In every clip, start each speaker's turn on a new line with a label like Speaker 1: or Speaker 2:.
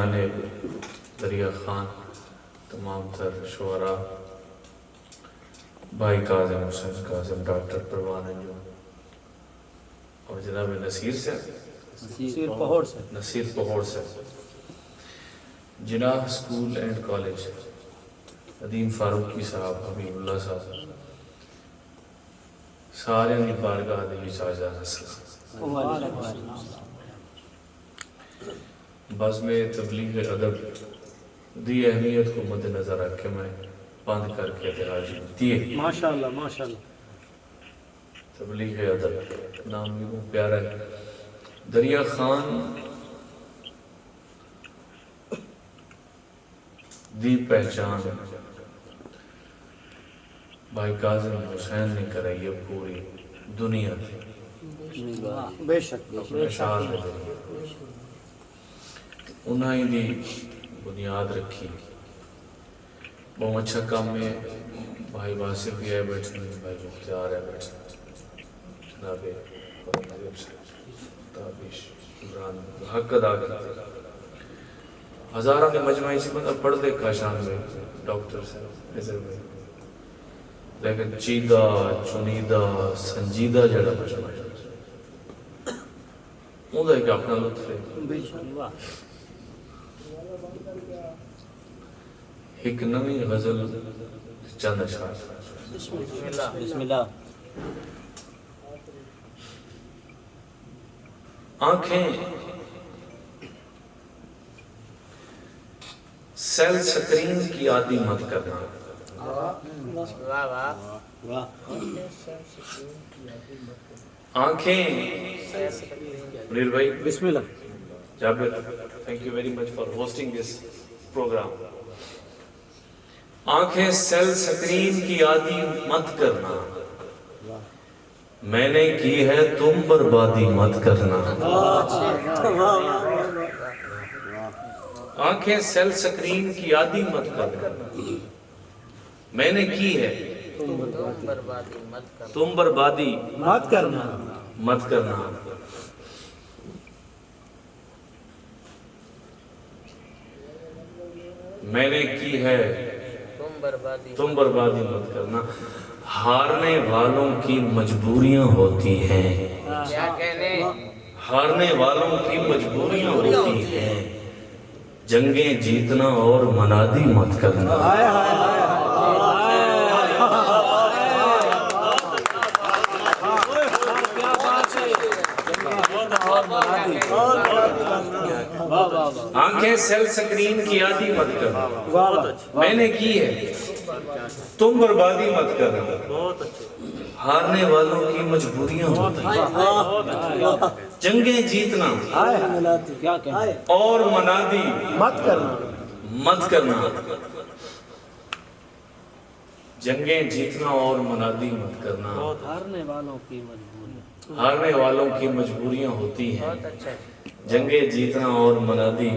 Speaker 1: جانب دریا خان، تمام تر شعراء، بھائی کاظم حسین کاظم، ڈاکٹر پروان انجم اور جناب نصیر سے نصیر پہوڑ سے، Jinnah school and college, Nadeem Farooqui sahab, Habib اللہ صاحب، سارے دی بارگاہ دے وچ حاضر السلام۔ بزم تبلیغ ادب دی اہمیت کو مد نظر رکھ کے میں بند کر کے حاضر دیے۔
Speaker 2: ماشاءاللہ ماشاءاللہ۔
Speaker 1: تبلیغ ادب نام بھی بہت پیارا ہے۔ دریا خان دی پہچان بھائی کاظم حسین نے کرائی ہے پوری دنیا تھی،
Speaker 2: بے شک
Speaker 1: اپنے اشعار دے ذریعے انہاں ہی دی بنیاد رکھی۔ بہت اچھا کام میں بھائی واصف بھی آئے بیٹھے، بھائی مختار ہے بیٹھے، جناب تابش عمران حق ادا کرتے، ہزارہ نے مجمعی سے بندہ پڑھ دے کاشان میں ڈاکٹر سے نظر میں، لیکن چیدہ چنیدہ سنجیدہ جڑا مجمع ہے وہ دا ایک اپنا لطف ہے۔ ایک نوی غزل چند اشعار۔
Speaker 2: بسم اللہ۔
Speaker 1: آنکھیں سیل سکرین کی عادی مت کرنا، آنکھیں منیر بھائی
Speaker 2: بسم اللہ۔
Speaker 1: جابر thank you very much for hosting this program۔ آنکھیں سیل سکرین کی عادی مت کرنا، میں نے کی ہے تم بربادی مت کرنا۔ آنکھیں سیل سکرین کی عادی مت کرنا، میں نے کی ہے تم بربادی
Speaker 2: مت کرنا۔
Speaker 1: مت کرنا۔ میں نے کی ہے تم بربادی مت کرنا، ہارنے والوں کی مجبوریاں ہوتی ہیں، ہارنے والوں کی مجبوریاں ہوتی ہیں، جنگیں جیتنا اور منادی مت کرنا۔ آنکھیں سیل سکرین کی عادی مت کرنا، میں نے کی ہے تم بربادی مت کرنا، ہارنے والوں کی مجبوریاں ہوتی ہیں، جنگیں جیتنا اور منادی
Speaker 2: مت کرنا۔
Speaker 1: مت کرنا، جنگیں جیتنا اور منادی مت کرنا،
Speaker 2: ہارنے والوں کی مجبوری،
Speaker 1: ہارنے والوں کی مجبوریاں ہوتی ہیں، جنگیں جیتنا اور منادی۔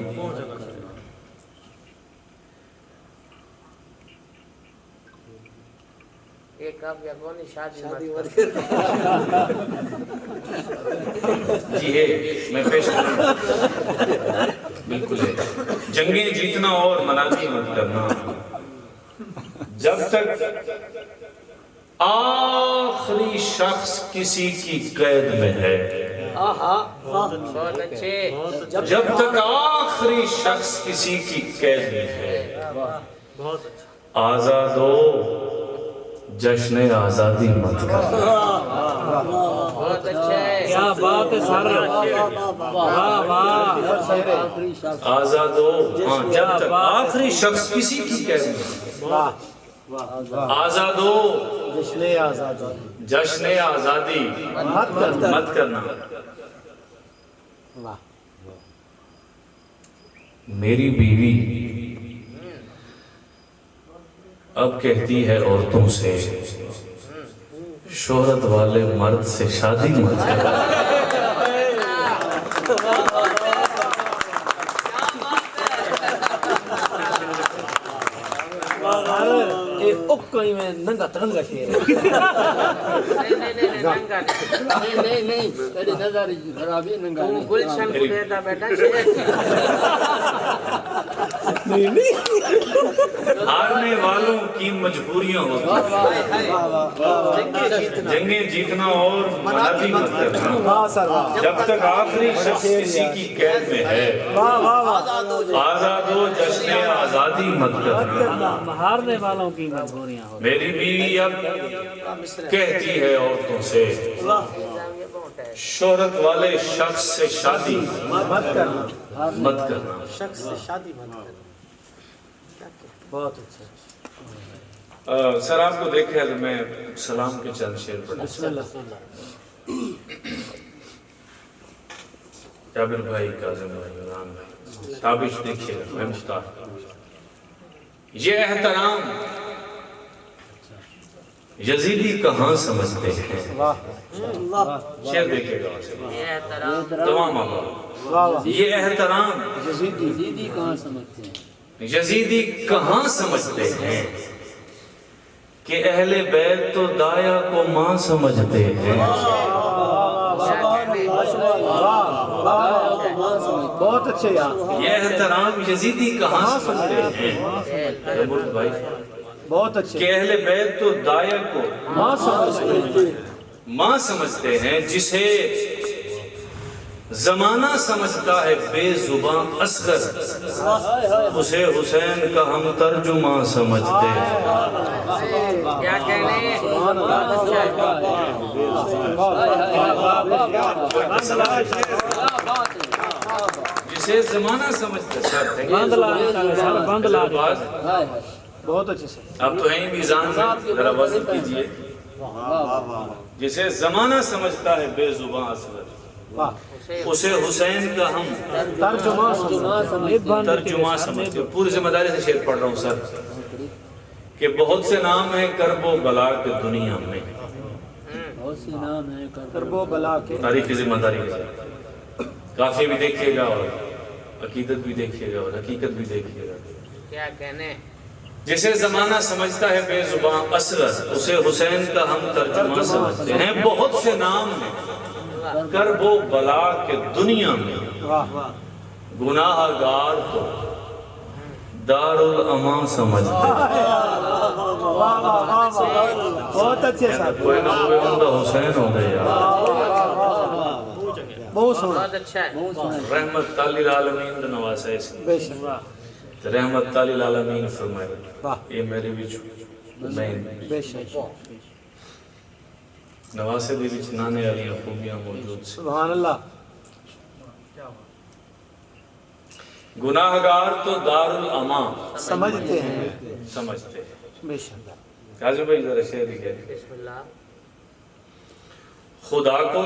Speaker 1: جی ہے میں پیش کروں، بالکل ہے، جنگیں جیتنا اور منادی مت کرنا، جب تک آخری شخص کسی کی قید میں ہے، جب تک آخری شخص کسی کی قید میں ہے، آزادو جشن آزادی مت کرنا۔
Speaker 2: کیا بات ہے سر، واہ واہ۔
Speaker 1: آزادو، جب تک آخری شخص کسی کی قید میں ہے، آزادو
Speaker 2: جشن آزادی
Speaker 1: جشن آزادی مت کرنا۔ میری بیوی اب کہتی ہے عورتوں سے، شہرت والے مرد سے شادی مت کرنا۔
Speaker 2: کوئی میں ننگا ترنگا شیر نہیں تیری نظر خرابی ننگا نہیں۔ گلشن کو دیتا بیٹا شیر
Speaker 1: ہارنے والوں کی مجبوریاں ہوتی ہیں، جنگیں جیتنا اور مناتی مت کرنا، جب تک آخری شخص کسی کی قید میں ہے آزاد ہو جشن آزادی مت کرنا۔
Speaker 2: ہارنے والوں کی مجبوریاں ہو
Speaker 1: میری بیوی اب کہتی ہے عورتوں سے شہرت والے شخص سے شادی مت کرنا۔
Speaker 3: شخص سے شادی مت کرنا۔ بہت اچھا۔
Speaker 1: سر آپ کو دیکھے تو میں سلام کے چند شعر پڑھا۔
Speaker 3: بسم اللہ۔
Speaker 1: جابر بھائی، کاظم بھائی، عمران بھائی، تابش دیکھیے گا، میں مختار۔ یہ احترام یزیدی کہاں سمجھتے ہیں؟ شعر دیکھیے گا تمام آباد۔ یہ احترام
Speaker 2: یزیدی کہاں سمجھتے ہیں؟
Speaker 1: یزیدی کہاں سمجھتے ہیں کہ اہل بیت تو دایا کو ماں سمجھتے ہیں۔
Speaker 3: بہت اچھے یار،
Speaker 1: یہ احترام یزیدی کہاں سمجھتے ہیں بھائی
Speaker 3: بہت اچھے۔
Speaker 1: کہ اہل بیت تو دایا کو ماں سمجھتے ہیں، جسے زمانہ سمجھتا ہے بے زباں اصغر، اسے حسین کا ہم ترجمہ سمجھتے ہیں۔
Speaker 4: کیا کہنے؟
Speaker 1: جسے زمانہ سمجھتا ہے۔
Speaker 3: بہت اچھے سے۔
Speaker 1: اب تو ہیں میزان میں ذرا وزن کیجئے۔ جسے زمانہ سمجھتا ہے بے زباں اصغر، اسے حسین کا ہم ترجمہ سمجھتے ہیں۔ پوری ذمہ داری سے شعر پڑھ رہا ہوں سر، کہ بہت سے نام ہیں کرب و بلا کے دنیا میں،
Speaker 2: بہت سی نام ہیں
Speaker 3: کرب و بلا کے۔
Speaker 1: تاریخی ذمہ داری کے ساتھ کافی بھی دیکھیے گا اور عقیدت بھی دیکھیے گا اور حقیقت بھی دیکھیے گا۔
Speaker 4: کیا کہنے؟
Speaker 1: جسے زمانہ سمجھتا ہے بے زباں اصغر، اسے حسین کا ہم ترجمہ سمجھتے ہیں۔ بہت سے نام ہیں کرب و بلا کے دنیا میں، گناہ گار تو دار الامان سمجھتے ہیں۔
Speaker 3: بہت اچھے صاحب،
Speaker 1: کوئی نہ کوئی بندہ حسین ہو گئے یار۔
Speaker 3: بہت سونا۔
Speaker 4: بہت اچھا ہے۔
Speaker 1: رحمت تعالی العالمین دا نواسا ہے اس
Speaker 3: بے شک۔
Speaker 1: میں۔ رحمت تعالی العالمین فرمائے
Speaker 3: واہ،
Speaker 1: یہ میرے وچ میں
Speaker 3: بے شک۔
Speaker 1: نواسے دے وچ نانے والی خوبیاں موجود سے۔
Speaker 3: سبحان اللہ۔
Speaker 1: گناہ گار تو دار الامان
Speaker 3: سمجھتے ہیں،
Speaker 1: سمجھتے ہیں۔
Speaker 3: بے شک۔
Speaker 1: کاظم بھائی ذرا شعر لکھے۔
Speaker 4: بسم اللہ۔
Speaker 1: خدا کو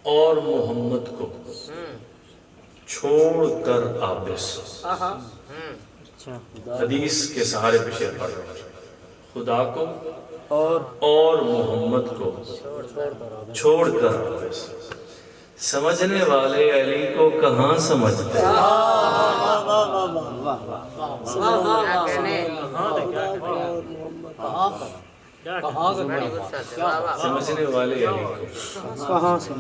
Speaker 1: اور محمد کو چھوڑ کر آبس۔ حدیث کے سہارے پہ شعر پڑھ رہا ہوں۔ خدا کو اور محمد کو چھوڑ کر آبس، سمجھنے والے علی کو کہاں سمجھتے ہیں۔
Speaker 4: کیا کہنے؟ بڑی غصہ سے۔ واہ واہ۔
Speaker 1: سمجھنے والے علی کو
Speaker 3: کہاں سے؟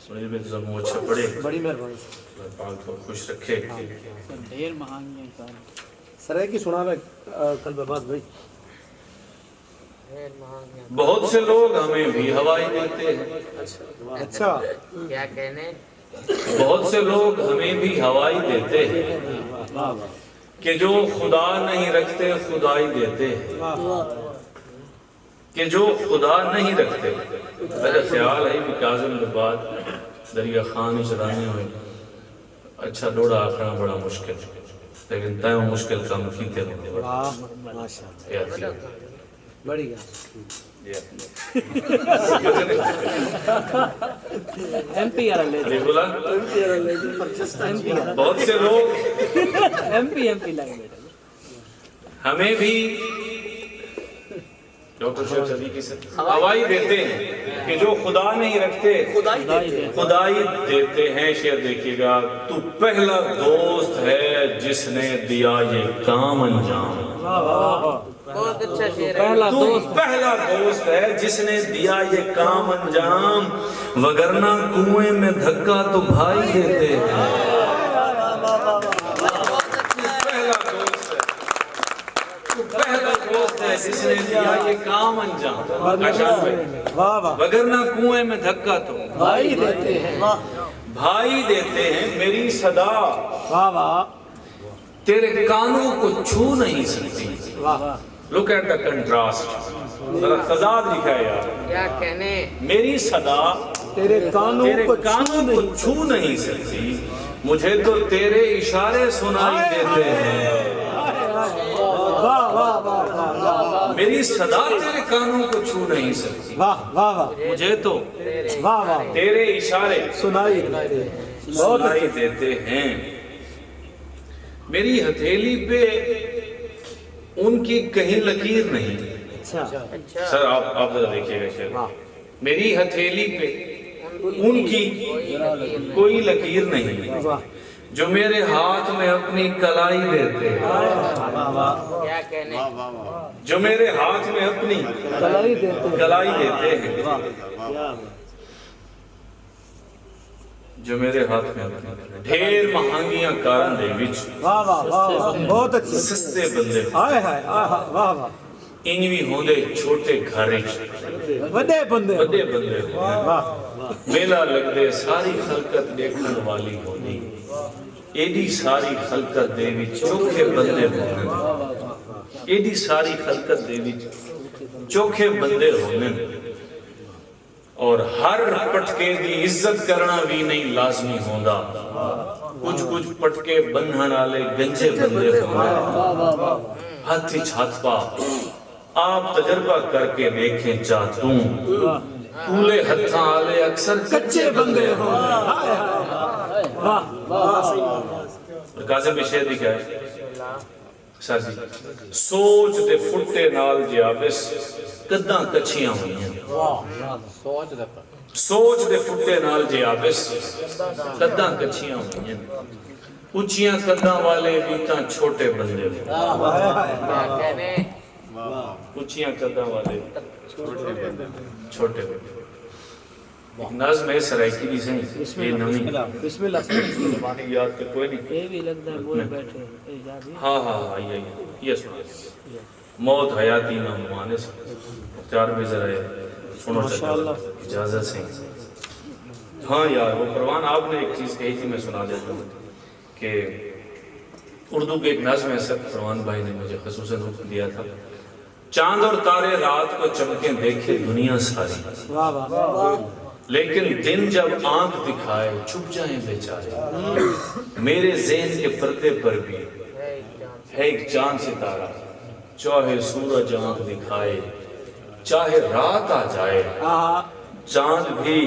Speaker 1: سنیے میں زمو اچھا پڑھے،
Speaker 3: بڑی مہربانی۔
Speaker 1: اللہ پاک کو خوش رکھے۔
Speaker 2: ڈھیر مہانگیاں کار
Speaker 3: سرائے کی سنا میں کل بات بھائی۔
Speaker 1: بہت سے لوگ ہمیں بھی ہوائی دیتے ہیں۔
Speaker 3: اچھا،
Speaker 4: کیا کہنے؟
Speaker 1: بہت سے لوگ ہمیں بھی ہوائی دیتے ہیں کہ جو خدا نہیں رکھتے خدائی دیتے ہیں، کہ جو خدا نہیں رکھتے۔ میرا خیال ہے کہ کاظم کے بعد دریا خان چلانے ہوئے اچھا ڈوڑا آخرا بڑا مشکل، لیکن تیوں مشکل کام کیتے ہیں۔
Speaker 3: واہ، ماشاءاللہ،
Speaker 1: یہ
Speaker 3: بڑی گا۔
Speaker 2: ایم پی آر لے
Speaker 1: بولا بہت سے لوگ
Speaker 2: ایم پی لگ بیٹا
Speaker 1: ہمیں بھی ڈاکٹر شیخ صدیقی سے ہوائی دیتے ہیں کہ جو خدا نہیں رکھتے خدائی دیتے ہیں۔ شعر دیکھیے گا، تو پہلا دوست ہے جس نے دیا یہ کام انجام۔
Speaker 4: بہت اچھا شعر ہے۔
Speaker 1: پہلا دوست ہے جس نے دیا یہ کام انجام، وگرنہ کنویں میں دھکا تو بھائی دیتے ہیں۔ ہے جس نے دیا یہ کام انجام. کاشان بھائی
Speaker 3: واہ واہ
Speaker 1: وگرنہ کنویں میں دھکا تو
Speaker 3: بھائی دیتے ہیں
Speaker 1: بھائی دیتے ہیں. میری صدا
Speaker 3: واہ واہ
Speaker 1: تیرے کانوں کو چھو نہیں سکتی.
Speaker 3: واہ
Speaker 1: لک ایٹ دا کنٹراسٹ. ذرا تضاد لکھا ہے یار.
Speaker 4: کیا کہنے
Speaker 1: میری صدا
Speaker 3: تیرے کانوں
Speaker 1: تیرے
Speaker 3: کو
Speaker 1: کانوں کو چھو نہیں سکتی. مجھے تو تیرے اشارے سنائی دیتے ہیں.
Speaker 3: واہ واہ واہ
Speaker 1: میری صدا تیرے کانوں کو چھو نہیں سکتی.
Speaker 3: واہ واہ واہ
Speaker 1: مجھے تو
Speaker 3: واہ واہ
Speaker 1: تیرے اشارے
Speaker 3: سنائی دیتے ہیں. بہت
Speaker 1: سنائی دیتے ہیں. میری ہتھیلی پہ ان کی کہیں لکیر نہیں.
Speaker 3: اچھا
Speaker 4: اچھا
Speaker 1: سر آپ ذرا دیکھیے گا شاید. میری ہتھیلی پہ ان کی کوئی لکیر نہیں
Speaker 3: واہ
Speaker 1: جو میرے ہاتھ میں اپنی کلائی دیتے ہیں.
Speaker 4: کیا کہنے
Speaker 1: جو میرے ہاتھ میں اپنی
Speaker 3: کلائی دیتے ہیں.
Speaker 1: کلائی دیتے ہیں. جو میرے ہاتھ میں اپنی ڈھیر مہانگیاں کارن دے وچ
Speaker 3: واہ واہ واہ واہ بہت اچھی
Speaker 1: سستے بندے
Speaker 3: ہائے ہائے آہا واہ واہ
Speaker 1: انوی ہوندے چھوٹے گھر وچ
Speaker 3: وڈے بندے
Speaker 1: بڑے بندے ہوندے.
Speaker 3: واہ
Speaker 1: میلا لگ دے ساری خلقت دیکھن والی ہونی. ایڈی ساری خلقت دے وچ چوکھے بندے ہوندے. ایڈی ساری خلقت دے وچ چوکھے بندے ہوندے. اور ہر پٹکے دی عزت کرنا بھی نہیں لازمی ہوندا. کچھ پٹکے بنھن والے گنجے بندے ہوندے. ہاتھ وچ ہاتھ پا آپ تجربہ کر کے دیکھیں چاہتوں. پولے ہتھاں والے اکثر کچے بندے ہوندے.
Speaker 3: واہ واہ
Speaker 1: قاسم بشیر دی کیا ہے سر جی سوچ دے فٹے نال جیابس کداں کچھیاں ہوئیاں. سوچ دے فٹے نال جیابس کداں کچھیاں ہوئیاں. اچھیاں کداں والے بھی تاں چھوٹے بندے ہوئے.
Speaker 4: کیا کہنے
Speaker 1: اچھیاں کداں والے چھوٹے بندے. ایک نظم ہے سرائکی دی سہیں یہ نمی
Speaker 3: بسم اللہ
Speaker 1: زبانی یاد کے کوئی نہیں.
Speaker 2: یہ بھی لگتا ہے وہ بیٹھے
Speaker 1: ہاں یہ سنا. موت حیاتی نہ مانے سے مختار بھی ذرا سنو چاہتا اجازت سے. ہاں یار وہ پروان آپ نے ایک چیز کہی تھی میں سنا دیتا ہوں کہ اردو کے ایک نظم ہے سر پروان بھائی نے مجھے خصوصاً حکم دیا تھا. چاند اور تارے رات کو چمکیں دیکھے دنیا ساری.
Speaker 3: واہ واہ
Speaker 1: لیکن دن جب آنکھ دکھائے چھپ جائیں بیچارے. میرے ذہن کے پردے پر بھی ہے ایک چاند ستارہ. چاہے سورج آنکھ دکھائے چاہے رات آ جائے چاند بھی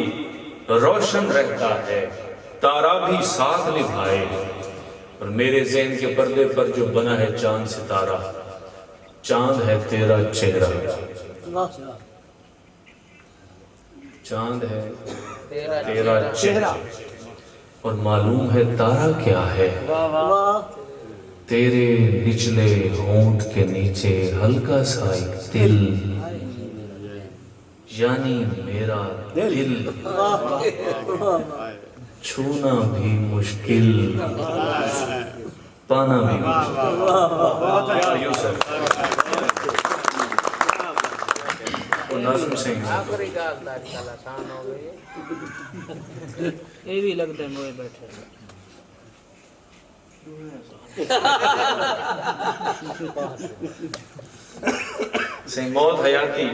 Speaker 1: روشن رہتا ہے تارا بھی ساتھ نبھائے. اور میرے ذہن کے پردے پر جو بنا ہے چاند ستارہ چاند ہے تیرا چہرہ. چاند ہے تیرا چہرہ اور معلوم ہے تارا کیا ہے. تیرے نچلے ہونٹ کے نیچے ہلکا سا ایک دل یعنی میرا دل چھونا بھی مشکل پانا بھی مشکل. نظم سے
Speaker 4: آخری گال تاری کل آسان ہو گئی.
Speaker 2: یہ بھی لگتا ہے وہ بیٹھے
Speaker 1: موت حیاتی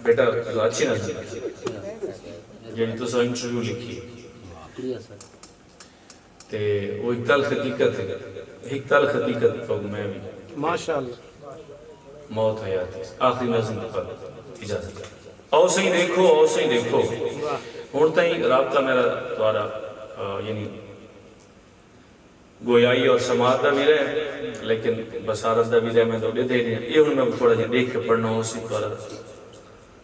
Speaker 1: بیٹا اچھی نظم جنہی تو سو انٹرویو لکھی تے وہ ایک تلخ حقیقت ہے. ایک تلخ حقیقت تو میں بھی
Speaker 3: ماشاءاللہ.
Speaker 1: موت حیاتی آخری نظم پر اجازت. او صحیح دیکھو او صحیح دیکھو ہوتا ہی رابطہ میرا دوارا یعنی گویائی اور سماعت دا بھی رہے لیکن بصارت دا بھی رہے. میں تو دے دے یہ ہوں میں تھوڑا جی دیکھ کے پڑھنا ہو سی دوارا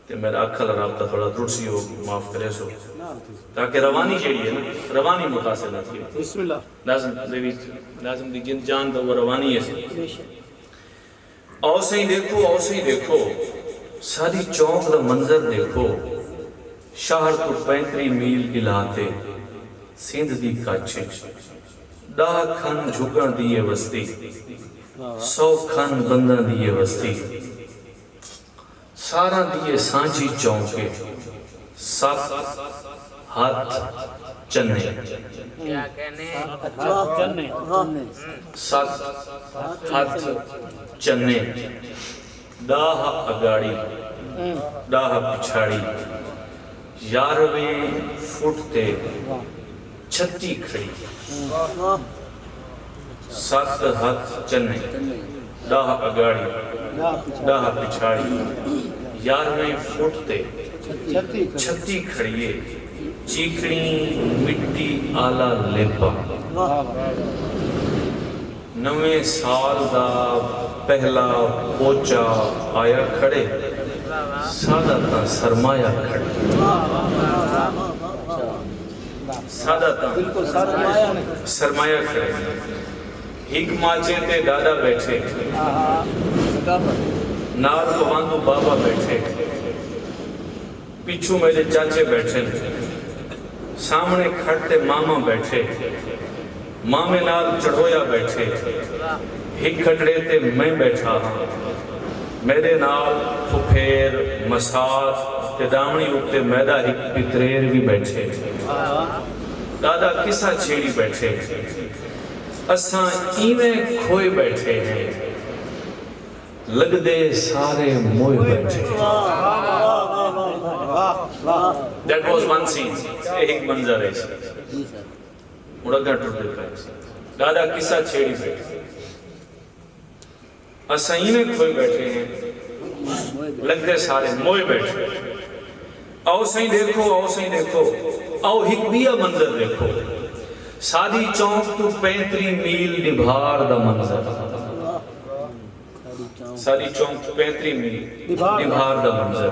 Speaker 1: تے میرا اکھل رابطہ تھوڑا درد سی ہو معاف کرے سو تاکہ روانی جیڑی ہے نا روانی مقاصد نہ تھی.
Speaker 3: بسم اللہ.
Speaker 1: ناظم دی جن جان دا وہ روانی ہے. او صحیح دیکھو او صحیح دیکھو ساری چونک دا منظر دیکھو. شہر تو 35 میل علاتے سندھ دی کچھ ڈا کھن جھکن دیئے وستی 100 کھن بندن دیئے وستی. سارا دیے سانچی چونکے سات ہاتھ چنے
Speaker 4: کیا کہنے
Speaker 2: چنے
Speaker 1: سات ہاتھ چنے ڈاہ اگاڑی ڈاہ پچھاڑی 11ویں فٹ تے چھتی کھڑی سات ہاتھ چنے ڈاہ اگاڑی ڈاہ پچھاڑی 11ویں فٹ تے چھتی کھڑیے چیکڑی مٹی آلہ لیپا 9 سال دا پہلا پوچا آیا کھڑے سادہ تا سرمایہ کھڑے سادہ تا سرمایہ کھڑے ایک ماچے تے دادا بیٹھے نال پواندو بابا بیٹھے پیچھو میرے چاچے بیٹھے سامنے کھڑتے ماما بیٹھے مامے نال چڑھویا بیٹھے ایک کھڑے تے میں بیٹھا ہاں میرے نال پھپھیر مساس تے دامنی اپتے میدہ ایک پتریر بھی بیٹھے دادا کسا چھیڑی بیٹھے اساں ایویں کھوئے بیٹھے ہیں لگ دے سارے موئے بیٹھے That was one scene. ایک منظر ہے مڑگا ٹوٹ دیتا ہے دادا کسا چھیڑی بیٹھے اسائیں میں کھوئے بیٹھے ہیں لگ دے سارے موئے بیٹھے آؤ سائیں دیکھو آؤ سائیں دیکھو آؤ ہکبیا منظر دیکھو سادی چونک تو 35 میل نبھار دا منظر سادی چونک تو 35 میل نبھار دا منظر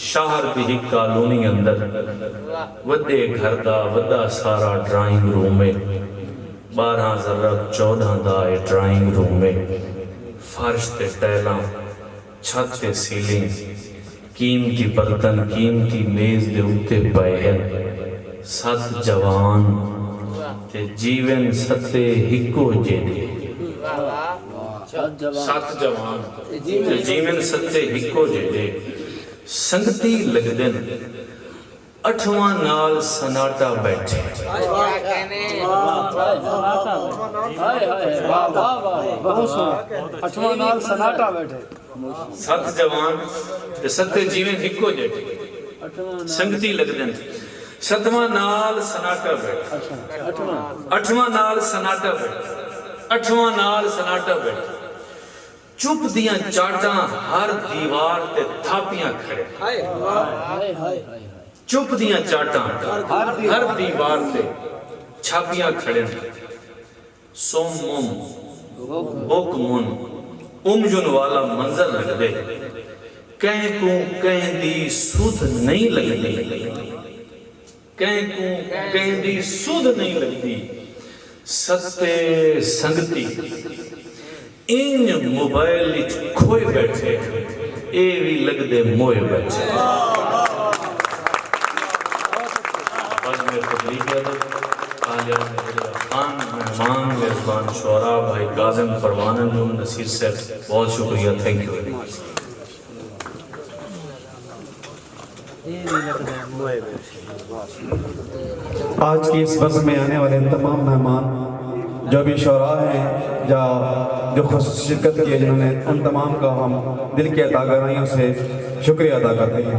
Speaker 1: شہر بھی ہی کالونی اندر ودے گھر دا ودا سارا ڈرائنگ روم میں 12 ضرب 14 دا ڈرائنگ روم میں فرش تے ٹیلاں چھت تے سیلنگ قیمتی برتن قیمتی میز دے اتے پائے ہیں 7 جوان تے جیون ستے ہکو جے دے 7 جوان تے جیون ستے ہکو جے دے سنگتی لگ دن 8واں نال سناٹا بیٹھے
Speaker 4: کیا کہنے
Speaker 3: 8واں نال سناٹا بیٹھے
Speaker 1: 7 جوان تے ستے جیون ہکو جے دے سنگتی لگ دن 7واں نال سناٹا بیٹھے 8واں نال سناٹا بیٹھے 8واں نال سناٹا بیٹھے چپ دیاں چاٹاں ہر دیوار تے تھاپیاں کھڑے چپ دیاں چاٹاں ہر دیوار تے چھاپیاں کھڑے سوم مم بک من جن والا منظر لگ دے کہیں کو کہیں دی سود نہیں لگ دی کہیں کو کہیں دی سود نہیں لگ دی ستے سنگتی ان موبائل اچ کھوئے بیٹھے اے بھی لگ دے موئے بیٹھے آج میں تبلیغ ہے آلیہ خان مہمان میزبان شعراء بھائی قاسم پروان انجم نصیر سے بہت شکریہ تھینک یو ویری مچ
Speaker 5: آج کی اس بزم میں آنے والے تمام مہمان جو بھی شعراء ہیں یا جو خصوص شرکت کی ہے جنہوں نے ان تمام کا ہم دل کے عطا گرائیوں سے شکریہ ادا کرتے ہیں